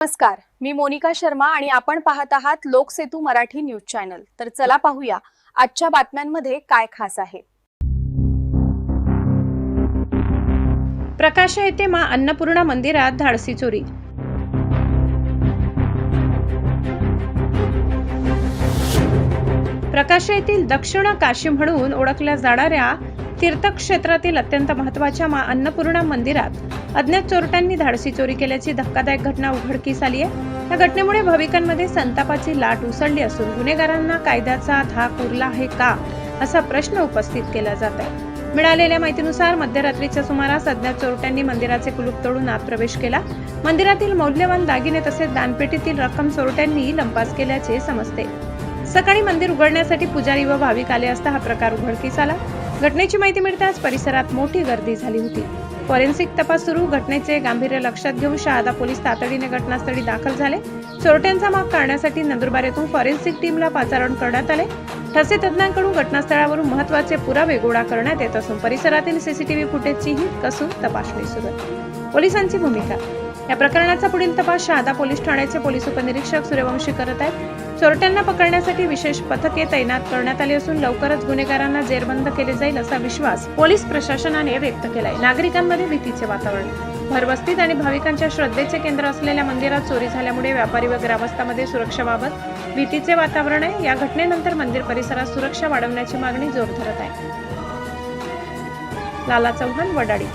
नमस्कार, मी मोनिका शर्मा आणि आपण पाहत आहात लोकसेतू मराठी न्यूज चॅनल। तर चला पाहूया आजच्या बातम्यांमध्ये काय खास आहे। प्रकाशा येथे मा अन्नपूर्णा मंदिरात धाडसी चोरी। प्रकाशा येथील दक्षिण काशी म्हणून ओळखल्या जाणाऱ्या तीर्थक्षेत्रातील अत्यंत महत्त्वाच्या मा अन्नपूर्णा मंदिरात अज्ञात चोरट्यांनी धाडसी चोरी केल्याची धक्कादायक घटना उघडकीस आली आहे। या घटनेमुळे भाविकांमध्ये संतापाची लाट उसळली असून गुन्हेगारांना कायद्याचा धाक उरला आहे का असा प्रश्न उपस्थित केला जात आहे। मिळालेल्या माहितीनुसार मध्यरात्रीच्या सुमारास अज्ञात चोरट्यांनी मंदिराचे कुलूप तोडून आत प्रवेश केला। मंदिरातील मौल्यवान दागिने तसेच दानपेटीतील रक्कम चोरट्यांनी लंपास केल्याचे समजते। सकाळी मंदिर उघडण्यासाठी पुजारी व भाविक आले असता हा प्रकार उघडकीस आला। घटनेची माहिती मिळताच परिसरात मोठी गर्दी झाली होती। फॉरेन्सिक तपास सुरू। घटनेचे गांभीर्य लक्षात घेऊन शहादा पोलीस तातडीने घटनास्थळी दाखल झाले। चोरट्यांचा माग काढण्यासाठी नंदुरबार येथून फॉरेन्सिक टीमला पाचारण करण्यात आले। ठसे तज्ञांकडून घटनास्थळावरून महत्त्वाचे पुरावे गोळा करण्यात येत असून परिसरातील सीसीटीव्ही फुटेजचीही कसून तपासणी सुरू आहे। पोलिसांची भूमिका। या प्रकरणाचा पुढील तपास शहादा पोलीस ठाण्याचे पोलीस उपनिरीक्षक सूर्यवंशी करत आहेत। चोरट्यांना पकडण्यासाठी विशेष पथके तैनात करण्यात आली असून लवकरच गुन्हेगारांना जेरबंद केले जाईल असा विश्वास पोलीस प्रशासनाने व्यक्त केलाय। नागरिकांमध्ये भीतीचे वातावरण। भरवस्तीत आणि भाविकांच्या श्रद्धेचे केंद्र असलेल्या मंदिरात चोरी झाल्यामुळे व्यापारी व ग्रामस्थांमध्ये सुरक्षेबाबत भीतीचे वातावरण आहे। या घटनेनंतर मंदिर परिसरात सुरक्षा वाढवण्याची मागणी जोर धरत आहे। लाला चव्हाण, वडाळी।